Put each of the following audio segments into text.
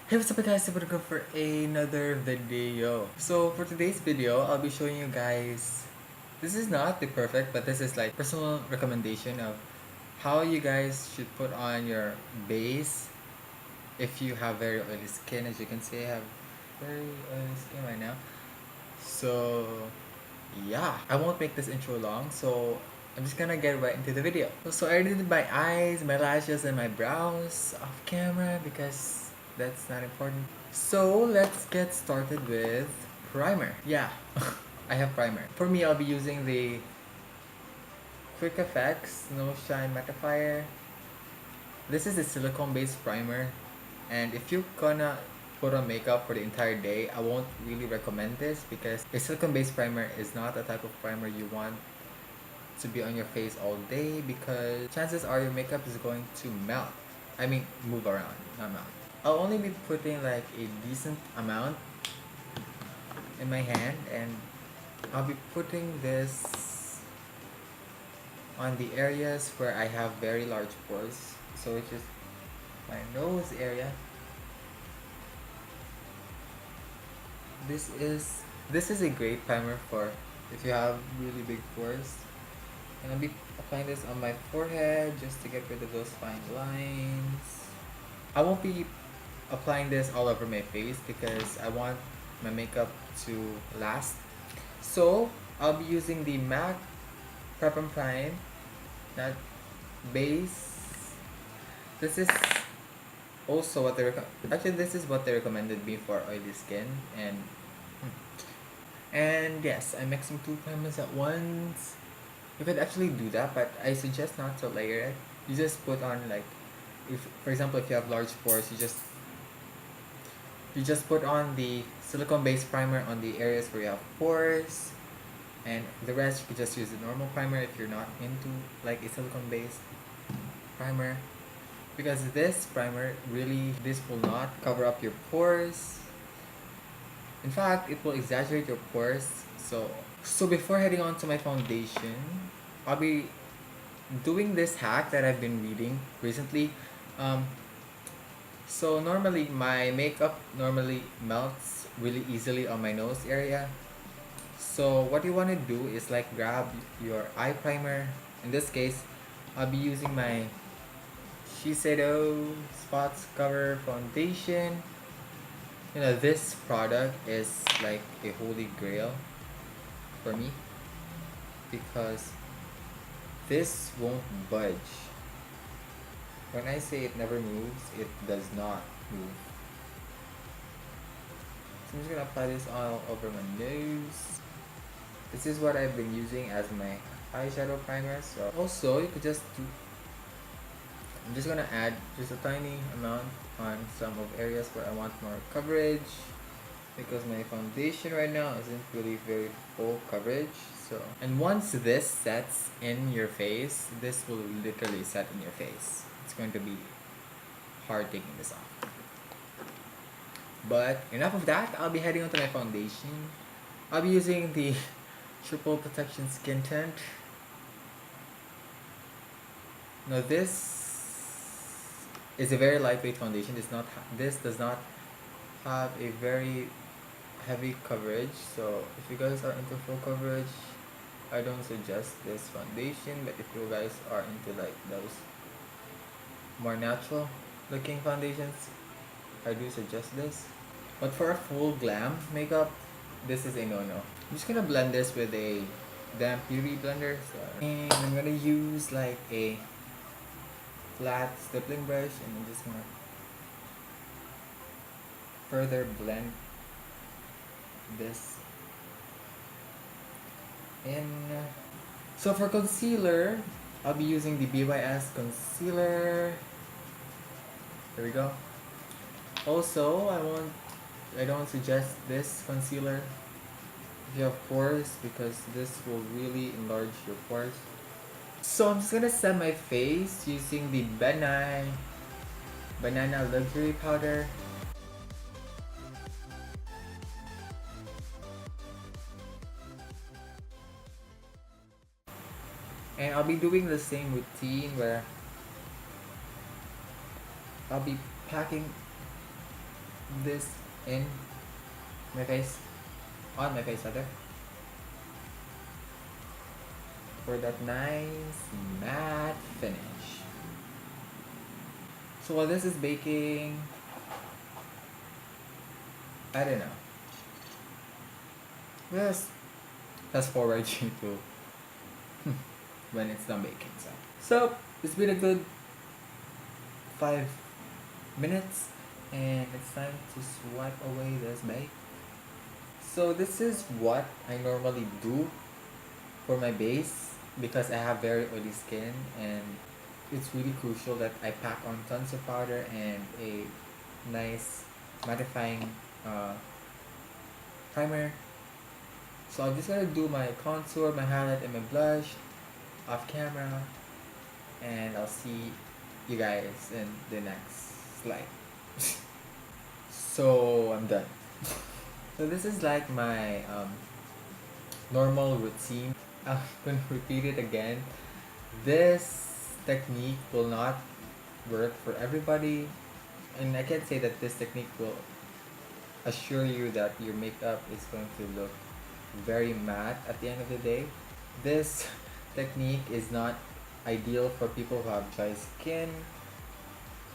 Hey, what's up guys, I'm go for another video. So for today's video, I'll be showing you guys, this is not the perfect, but this is like personal recommendation of how you guys should put on your base if you have very oily skin. As you can see, I have very oily skin right now. So yeah, I won't make this intro long, so I'm just gonna get right into the video. So I did my eyes, my lashes, and my brows off camera because that's not important. So let's get started with primer. Yeah, I have primer. For me, I'll be using the Quick Effects No Shine Mattifier. This is a silicone based primer, and if you're gonna put on makeup for the entire day, I won't really recommend this because a silicone based primer is not the type of primer you want to be on your face all day because chances are your makeup is going to melt. I mean, move around, not melt. I'll only be putting like a decent amount in my hand, and I'll be putting this on the areas where I have very large pores. So it's just my nose area. This is this is a great primer for if you have really big pores. And I'll be applying this on my forehead just to get rid of those fine lines. I won't be applying this all over my face because I want my makeup to last. So I'll be using the MAC Prep and Prime, that base. This is also what actually this is what they recommended me for oily skin, and yes, I'm mixing two primers at once. You could actually do that, but I suggest not to layer it. You just put on like, if for example if you have large pores, you just put on the silicone based primer on the areas where you have pores, and the rest you could just use the normal primer if you're not into like a silicone based primer. Because this primer really, this will not cover up your pores. In fact, it will exaggerate your pores. So before heading on to my foundation, I'll be doing this hack that I've been reading recently. Um, so normally my makeup normally melts really easily on my nose area. So what you want to do is like grab your eye primer. In this case, I'll be using my Shiseido Spots Cover Foundation. You know, this product is like a holy grail for me because this won't budge. When I say it never moves, it does not move. So I'm just gonna apply this all over my nose. This is what I've been using as my eyeshadow primer. So also you could just do, I'm just gonna add just a tiny amount on some of areas where I want more coverage because my foundation right now isn't really very full coverage. So, and once this sets in your face, this will literally set in your face. It's going to be hard taking this off. But enough of that. I'll be heading on to my foundation. I'll be using the Triple Protection Skin Tint. Now this is a very lightweight foundation. This does not have a very heavy coverage. So if you guys are into full coverage, I don't suggest this foundation. But if you guys are into like those more natural looking foundations, I do suggest this. But for a full glam makeup, this is a no-no. I'm just gonna blend this with a damp beauty blender. And I'm gonna use like a flat stippling brush, and I'm just gonna further blend this in. So for concealer, I'll be using the BYS concealer. There we go. Also, I don't suggest this concealer if you have pores because this will really enlarge your pores. So I'm just gonna set my face using the Banana Luxury Powder. And I'll be doing the same routine where I'll be packing this in my face, on my face rather, for that nice matte finish. So while this is baking, I don't know. Just fast forward you to when it's done baking. So it's been a good 5 minutes, and it's time to swipe away this bake. So this is what I normally do for my base because I have very oily skin, and it's really crucial that I pack on tons of powder and a nice mattifying uh, primer. So I'm just gonna do my contour, my highlight, and my blush off camera, and I'll see you guys in the next slide. So I'm done. So this is like my normal routine. I'm gonna repeat it again. This technique will not work for everybody, and I can't say that this technique will assure you that your makeup is going to look very matte at the end of the day. This technique is not ideal for people who have dry skin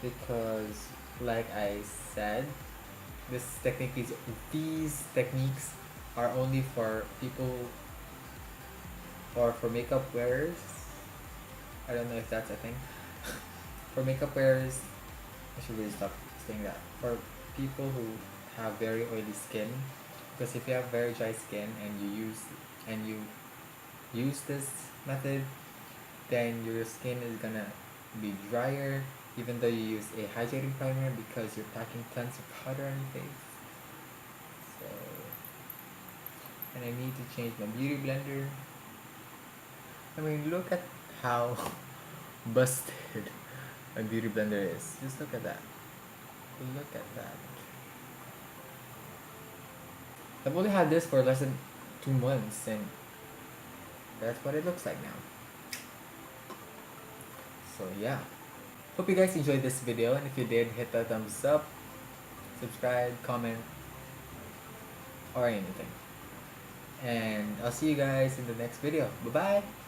because, like I said, these techniques are only for people or for makeup wearers. I don't know if that's a thing. For makeup wearers, I should really stop saying that. For people who have very oily skin, because if you have very dry skin and you use this method, then your skin is gonna be drier even though you use a hydrating primer because you're packing tons of powder on your face. So, and I need to change my beauty blender. I mean, look at how busted my beauty blender is. Just look at that. Look at that. I've only had this for less than 2 months, and that's what it looks like now. So yeah. Hope you guys enjoyed this video, and if you did, hit the thumbs up, subscribe, comment, or anything. And I'll see you guys in the next video. Bye bye!